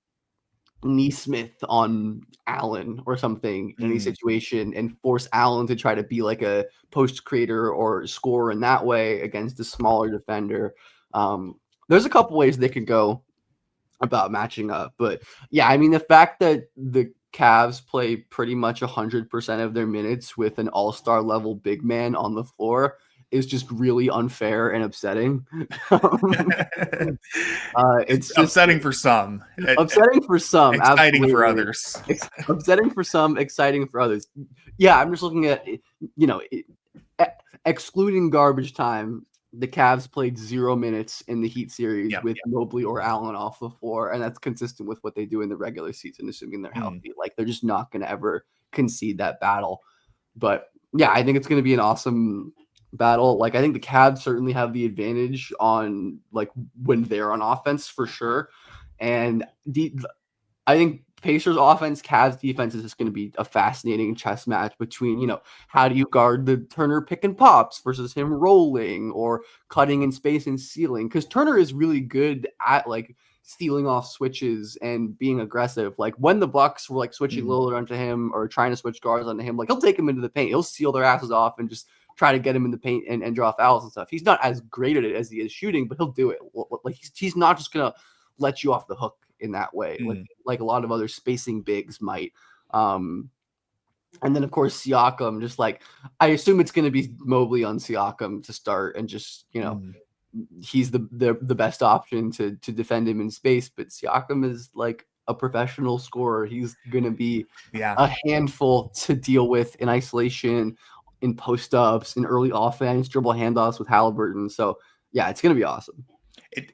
Neesmith on Allen or something in any situation and force Allen to try to be like a post creator or scorer in that way against a smaller defender. There's a couple ways they could go about matching up, but yeah, I mean, the fact that the Cavs play pretty much 100% of their minutes with an all-star level big man on the floor is just really unfair and upsetting. It's just upsetting for some. Upsetting for some. Exciting absolutely. For others. Upsetting for some, exciting for others. Yeah, I'm just looking at, excluding garbage time, the Cavs played 0 minutes in the Heat series with Mobley or Allen off the floor, and that's consistent with what they do in the regular season, assuming they're healthy. Like, they're just not going to ever concede that battle. But yeah, I think it's going to be an awesome battle. Like, I think the Cavs certainly have the advantage on like when they're on offense for sure. And I think Pacers offense, Cavs defense is just going to be a fascinating chess match between, how do you guard the Turner pick and pops versus him rolling or cutting in space and sealing? Because Turner is really good at like stealing off switches and being aggressive. Like when the Bucks were like switching Lillard onto him or trying to switch guards onto him, like he'll take him into the paint, he'll seal their asses off and just try to get him in the paint and draw fouls and stuff. He's not as great at it as he is shooting, but he'll do it. Like he's not just gonna let you off the hook in that way, like a lot of other spacing bigs might. And then of course Siakam, just like I assume it's gonna be Mobley on Siakam to start, and just he's the best option to defend him in space. But Siakam is like a professional scorer. He's gonna be a handful to deal with in isolation, in post-ups, in early offense, dribble handoffs with Haliburton. So yeah, it's going to be awesome.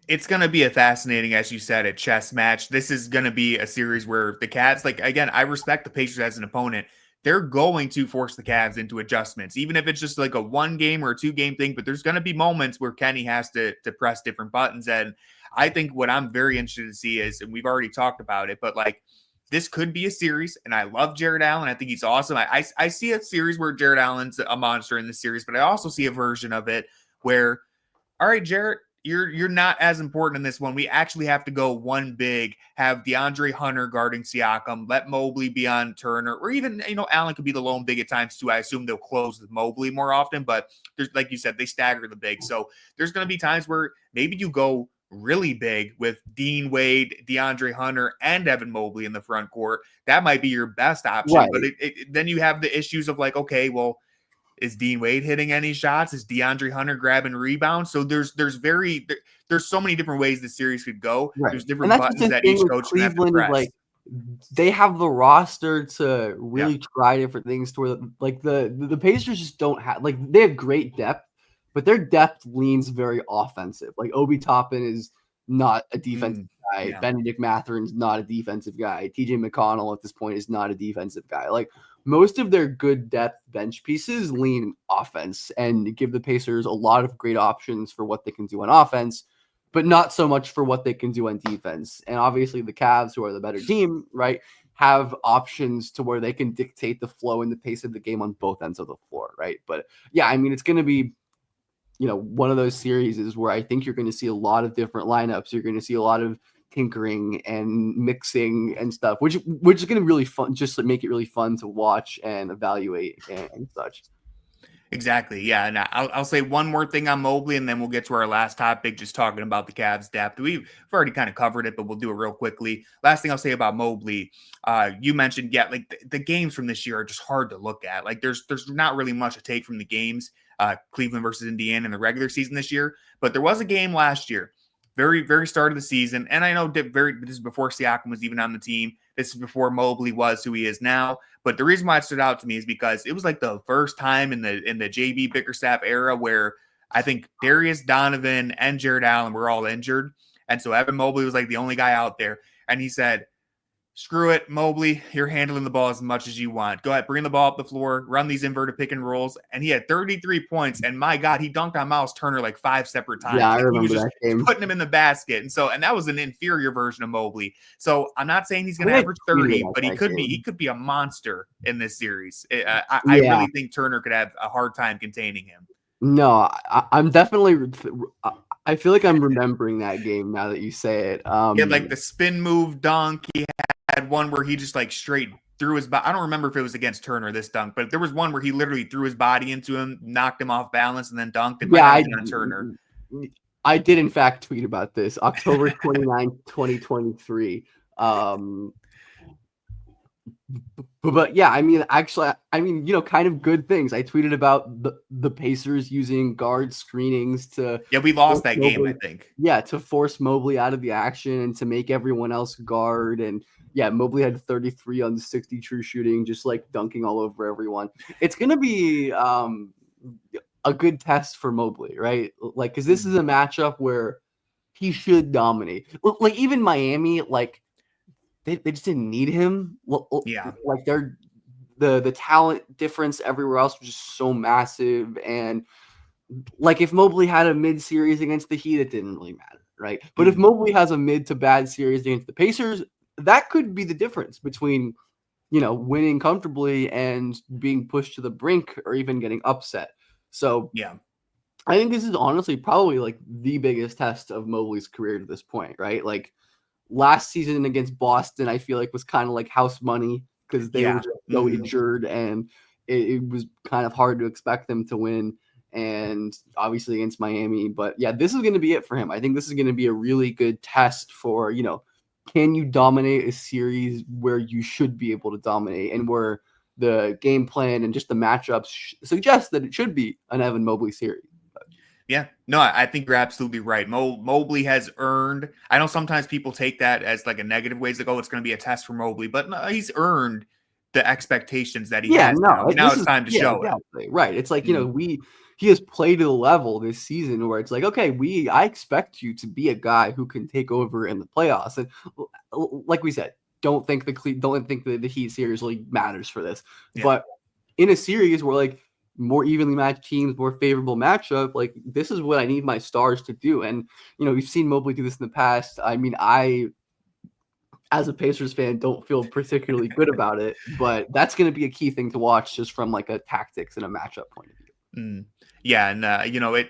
It's going to be a fascinating, as you said, a chess match. This is going to be a series where the Cavs, like, again, I respect the Pacers as an opponent. They're going to force the Cavs into adjustments, even if it's just like a 1 game or a 2 game thing. But there's going to be moments where Kenny has to press different buttons. And I think what I'm very interested to see is, and we've already talked about it, but like this could be a series, and I love Jarrett Allen. I think he's awesome. I see a series where Jarrett Allen's a monster in this series, but I also see a version of it where, all right, Jarrett, you're not as important in this one. We actually have to go one big, have DeAndre Hunter guarding Siakam, let Mobley be on Turner, or even, Allen could be the lone big at times too. I assume they'll close with Mobley more often, but there's, like you said, they stagger the big. So there's going to be times where maybe you go really big with Dean Wade, DeAndre Hunter, and Evan Mobley in the front court. That might be your best option, Right. but then you have the issues of like, okay, well, is Dean Wade hitting any shots? Is DeAndre Hunter grabbing rebounds? So there's so many different ways the series could go. Right. There's different buttons that each coach can have to press. Like, they have the roster to really try different things to where like the Pacers just don't have, like, they have great depth, but their depth leans very offensive. Like Obi Toppin is not a defensive guy. Yeah. Benedict Matherin's not a defensive guy. TJ McConnell at this point is not a defensive guy. Like, most of their good depth bench pieces lean offense and give the Pacers a lot of great options for what they can do on offense, but not so much for what they can do on defense. And obviously the Cavs, who are the better team, right, have options to where they can dictate the flow and the pace of the game on both ends of the floor, right? But yeah, I mean, it's going to be, one of those series is where I think you're going to see a lot of different lineups. You're going to see a lot of tinkering and mixing and stuff, which is going to be really fun, just to make it really fun to watch and evaluate and such. Exactly. Yeah. And I'll say one more thing on Mobley, and then we'll get to our last topic, just talking about the Cavs depth. We've already kind of covered it, but we'll do it real quickly. Last thing I'll say about Mobley, you mentioned, like the games from this year are just hard to look at. Like there's not really much to take from the games, Cleveland versus Indiana in the regular season this year, but there was a game last year, very, very start of the season. And I know this is before Siakam was even on the team. This is before Mobley was who he is now. But the reason why it stood out to me is because it was like the first time in the JB Bickerstaff era where I think Darius, Donovan, and Jarrett Allen were all injured. And so Evan Mobley was like the only guy out there. And he said, screw it, Mobley, you're handling the ball as much as you want. Go ahead, bring the ball up the floor, run these inverted pick and rolls. And he had 33 points. And my God, he dunked on Miles Turner like 5 separate times. Yeah, I like remember he was that just game. putting him in the basket. And that was an inferior version of Mobley. So I'm not saying he's going to average 30, but he could be a monster in this series. I really think Turner could have a hard time containing him. No, I'm definitely. I feel like I'm remembering that game now that you say it. He had like the spin move dunk. He had one where he just like straight threw his body. I don't remember if it was against Turner, this dunk, but there was one where he literally threw his body into him, knocked him off balance, and then dunked. It might have been on Turner. I did in fact tweet about this, October 29, 2023. But yeah, I mean, actually, kind of good things. I tweeted about the Pacers using guard screenings to. Yeah, we lost that game, I think. Yeah, to force Mobley out of the action and to make everyone else guard. And yeah, Mobley had 33 on 60 true shooting, just like dunking all over everyone. It's going to be a good test for Mobley, right? Like, because this is a matchup where he should dominate. Like, even Miami, like, they just didn't need him. Yeah. Like the talent difference everywhere else was just so massive. And like if Mobley had a mid series against the Heat, it didn't really matter, right? But if Mobley has a mid to bad series against the Pacers, that could be the difference between, winning comfortably and being pushed to the brink or even getting upset. So yeah, I think this is honestly probably like the biggest test of Mobley's career to this point, right? Like, last season against Boston, I feel like was kind of like house money because they were so injured, and it was kind of hard to expect them to win. And obviously against Miami, but yeah, this is going to be it for him. I think this is going to be a really good test for, can you dominate a series where you should be able to dominate and where the game plan and just the matchups suggest that it should be an Evan Mobley series. Yeah, no, I think you're absolutely right. Mobley has earned, I know sometimes people take that as like a negative way, like, oh, it's going to be a test for Mobley, but no, he's earned the expectations that he has. Now it's time to show it. Right. It's like, he has played to the level this season where it's like, okay, I expect you to be a guy who can take over in the playoffs. And like we said, don't think the Heat series really matters for this. Yeah. But in a series where like more evenly matched teams, more favorable matchup, like this is what I need my stars to do. And, we've seen Mobley do this in the past. I mean, I, as a Pacers fan, don't feel particularly good about it, but that's going to be a key thing to watch just from like a tactics and a matchup point of view. Yeah, and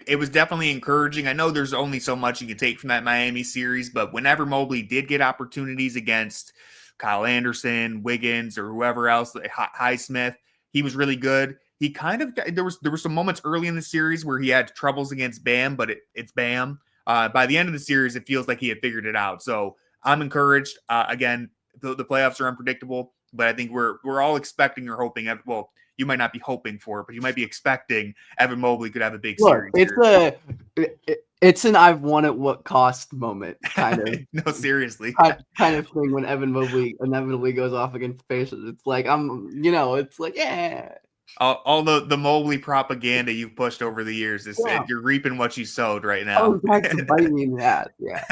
it was definitely encouraging. I know there's only so much you can take from that Miami series, but whenever Mobley did get opportunities against Kyle Anderson, Wiggins, or whoever else, Highsmith, he was really good. He kind of there were some moments early in the series where he had troubles against Bam, but it's Bam. By the end of the series, it feels like he had figured it out. So I'm encouraged. Again, the playoffs are unpredictable, but I think we're all expecting or hoping. Well, you might not be hoping for it, but you might be expecting Evan Mobley could have a big series. It's an I've won at what cost moment kind of. No, seriously. Kind of thing when Evan Mobley inevitably goes off against the Pacers. It's like it's like, yeah. All the Mobley propaganda you've pushed over the years is you're reaping what you sowed right now. Oh, back to biting me in that. Yeah.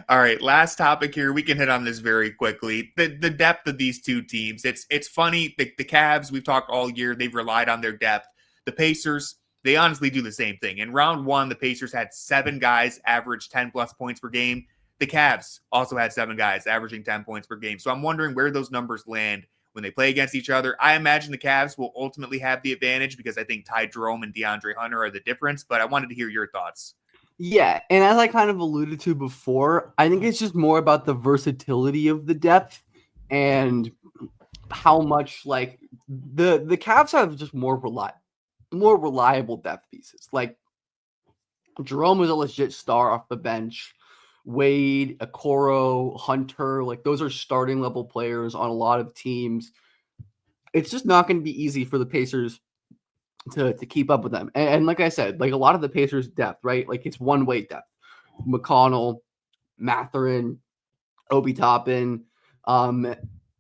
All right, last topic here. We can hit on this very quickly. The depth of these two teams. It's funny. The Cavs, we've talked all year, they've relied on their depth. The Pacers, they honestly do the same thing. In round one, the Pacers had 7 guys average 10-plus points per game. The Cavs also had 7 guys averaging 10 points per game. So I'm wondering where those numbers land when they play against each other. I imagine the Cavs will ultimately have the advantage because I think Ty Jerome and DeAndre Hunter are the difference, but I wanted to hear your thoughts. Yeah, and as I kind of alluded to before, I think it's just more about the versatility of the depth and how much like the Cavs have just more reliable depth pieces. Like Jerome was a legit star off the bench. Wade, Okoro, Hunter, like those are starting level players on a lot of teams. It's just not going to be easy for the Pacers to keep up with them. And like I said, like a lot of the Pacers depth, right? Like it's one-way depth. McConnell, Mathurin, Obi Toppin, and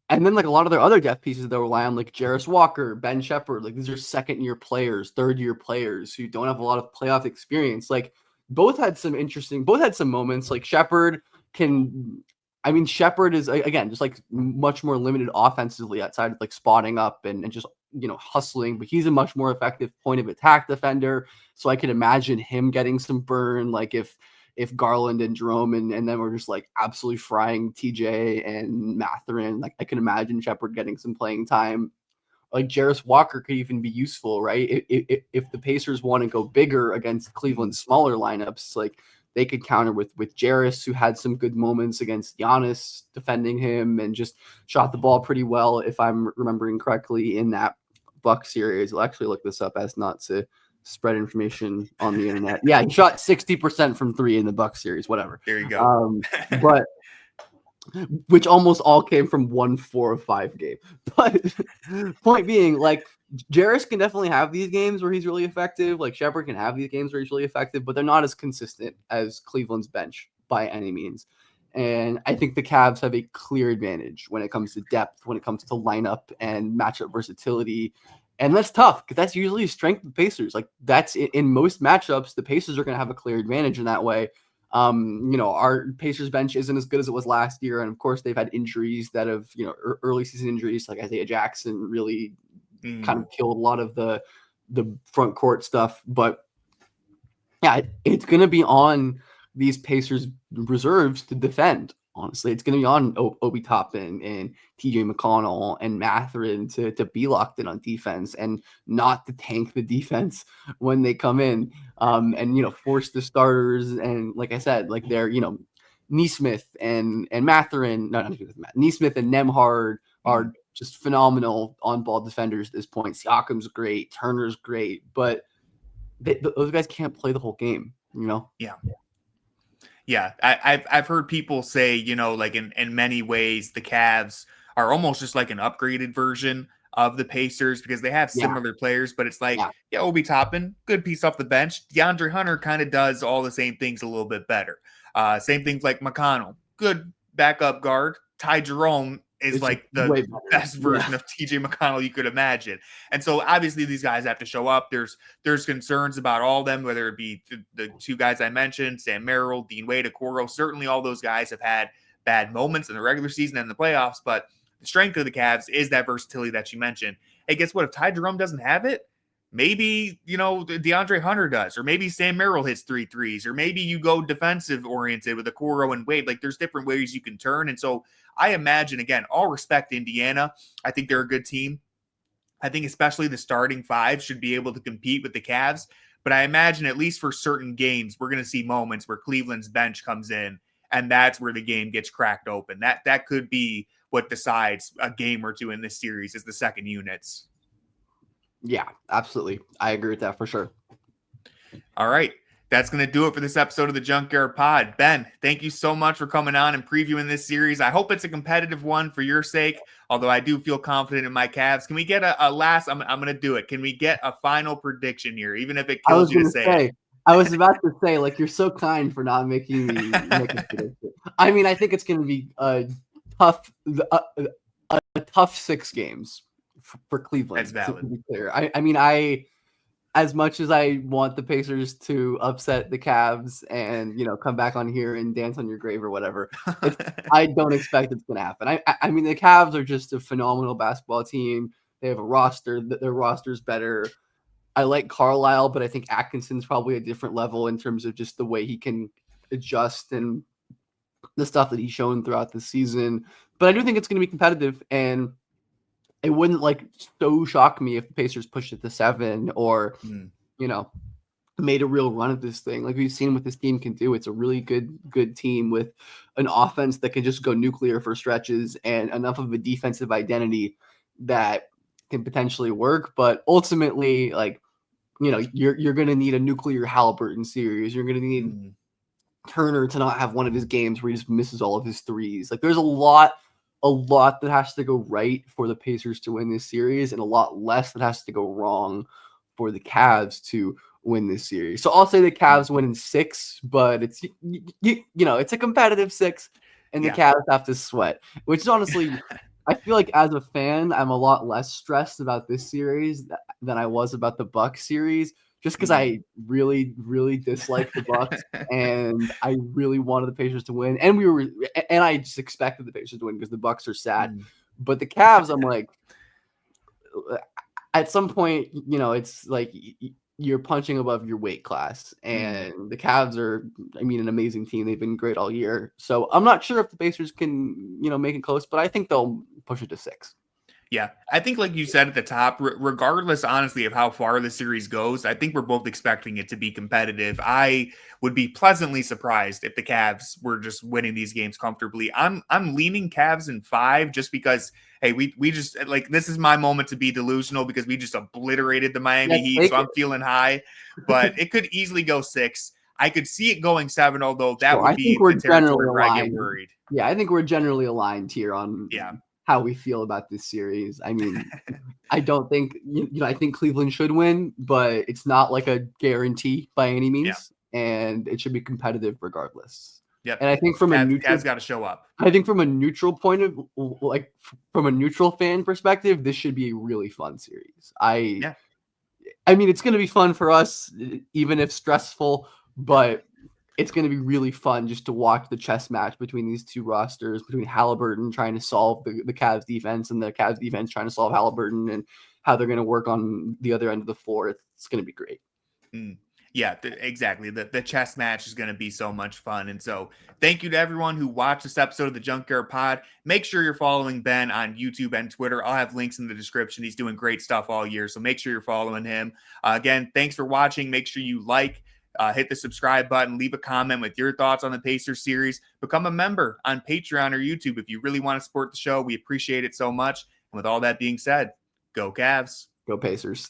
then like a lot of their other depth pieces that rely on like Jarrett Walker, Ben Shepherd. Like these are second-year players, third-year players who don't have a lot of playoff experience. Like both had some moments. Like Shepherd is again just like much more limited offensively outside of like spotting up and just hustling, but he's a much more effective point of attack defender. So I could imagine him getting some burn, like if Garland and Jerome and then we're just like absolutely frying TJ and Mathurin. Like I can imagine Shepherd getting some playing time. Like Jarrett Walker could even be useful, right? If the Pacers want to go bigger against Cleveland's smaller lineups, like they could counter with Jarrett, who had some good moments against Giannis defending him and just shot the ball pretty well, if I'm remembering correctly, in that Bucks series. I'll actually look this up as not to spread information on the internet. Yeah, he shot 60% from 3 in the Bucks series, whatever. There you go. But which almost all came from 1 4 of 5 game. But point being, like Jarrett can definitely have these games where he's really effective. Like Shepherd can have these games where he's really effective, but they're not as consistent as Cleveland's bench by any means. And I think the Cavs have a clear advantage when it comes to depth, when it comes to lineup and matchup versatility. And that's tough because that's usually a strength of the Pacers. Like that's in most matchups, the Pacers are going to have a clear advantage in that way. Our Pacers bench isn't as good as it was last year. And of course they've had injuries that have, early season injuries like Isaiah Jackson really kind of killed a lot of the front court stuff. But yeah, it's going to be on these Pacers reserves to defend. Honestly, it's going to be on Obi Toppin and TJ McConnell and Mathurin to be locked in on defense and not to tank the defense when they come in, and force the starters. And like I said, like they're Nesmith and Mathurin, Nesmith and Nembhard are just phenomenal on ball defenders at this point. Siakam's great, Turner's great, but those guys can't play the whole game. Yeah, I've heard people say, like in many ways, the Cavs are almost just like an upgraded version of the Pacers because they have similar players, but it's like, Obi Toppin, good piece off the bench. DeAndre Hunter kind of does all the same things a little bit better. Same things like McConnell, good backup guard. Ty Jerome is like the best version of TJ McConnell you could imagine. And so obviously these guys have to show up. There's concerns about all of them, whether it be the 2 guys I mentioned, Sam Merrill, Dean Wade, Okoro. Certainly all those guys have had bad moments in the regular season and the playoffs, but the strength of the Cavs is that versatility that you mentioned. Hey, guess what? If Ty Jerome doesn't have it, maybe, DeAndre Hunter does, or maybe Sam Merrill hits 3 threes, or maybe you go defensive oriented with Okoro and Wade. Like, there's different ways you can turn. And so I imagine, again, all respect to Indiana. I think they're a good team. I think especially the starting five should be able to compete with the Cavs. But I imagine at least for certain games, we're going to see moments where Cleveland's bench comes in, and that's where the game gets cracked open. That could be what decides a game or two in this series, is the second units. Yeah, absolutely. I agree with that for sure. All right. That's going to do it for this episode of the Junkyard Pod. Ben, thank you so much for coming on and previewing this series. I hope it's a competitive one for your sake, although I do feel confident in my Cavs. Can we get a last, I'm going to do it. Can we get a final prediction here, even if it kills you to say it? I was about to say, like, you're so kind for not making me make a prediction. I mean, I think it's going to be a tough 6 games for Cleveland. That's valid. To be clear. I mean, as much as I want the Pacers to upset the Cavs and, come back on here and dance on your grave or whatever, I don't expect it's going to happen. I mean, the Cavs are just a phenomenal basketball team. They have a roster. Their roster's better. I like Carlisle, but I think Atkinson's probably a different level in terms of just the way he can adjust and the stuff that he's shown throughout the season. But I do think it's going to be competitive, and it wouldn't so shock me if the Pacers pushed it to 7 or, made a real run at this thing. Like we've seen what this team can do. It's a really good team with an offense that can just go nuclear for stretches and enough of a defensive identity that can potentially work. But ultimately, you're going to need a nuclear Haliburton series. You're going to need Turner to not have one of his games where he just misses all of his threes. Like there's a lot that has to go right for the Pacers to win this series, and a lot less that has to go wrong for the Cavs to win this series. So I'll say the Cavs win in 6, but it's it's a competitive 6, and the Cavs have to sweat. Which is honestly, I feel like as a fan, I'm a lot less stressed about this series than I was about the Bucks series, just because I really, really dislike the Bucks, and I really wanted the Pacers to win, and I just expected the Pacers to win because the Bucks are sad. But the Cavs, I'm like, at some point, it's like you're punching above your weight class, and the Cavs are, an amazing team. They've been great all year, so I'm not sure if the Pacers can, make it close, but I think they'll push it to 6. Yeah, I think like you said at the top, regardless, honestly, of how far the series goes, I think we're both expecting it to be competitive. I would be pleasantly surprised if the Cavs were just winning these games comfortably. I'm leaning Cavs in 5 just because, hey, we just, this is my moment to be delusional because we just obliterated the Miami Heat, so I'm feeling high. But it could easily go 6. I could see it going 7, although that would be the territory where I get worried. Yeah, I think we're generally aligned here on how we feel about this series. I mean, I don't think, I think Cleveland should win, but it's not like a guarantee by any means, and it should be competitive regardless. Yep. And I think from a neutral, Cavs got to show up. I think from a neutral point of, from a neutral fan perspective, this should be a really fun series. I mean, it's going to be fun for us, even if stressful, but it's going to be really fun just to watch the chess match between these two rosters, between Haliburton trying to solve the Cavs defense and the Cavs defense trying to solve Haliburton, and how they're going to work on the other end of the floor. It's going to be great. Yeah, exactly. The chess match is going to be so much fun. And so thank you to everyone who watched this episode of the Junkyard Pod. Make sure you're following Ben on YouTube and Twitter. I'll have links in the description. He's doing great stuff all year, so make sure you're following him. Again, thanks for watching. Make sure you hit the subscribe button, leave a comment with your thoughts on the Pacers series. Become a member on Patreon or YouTube if you really want to support the show. We appreciate it so much. And with all that being said, go Cavs. Go Pacers.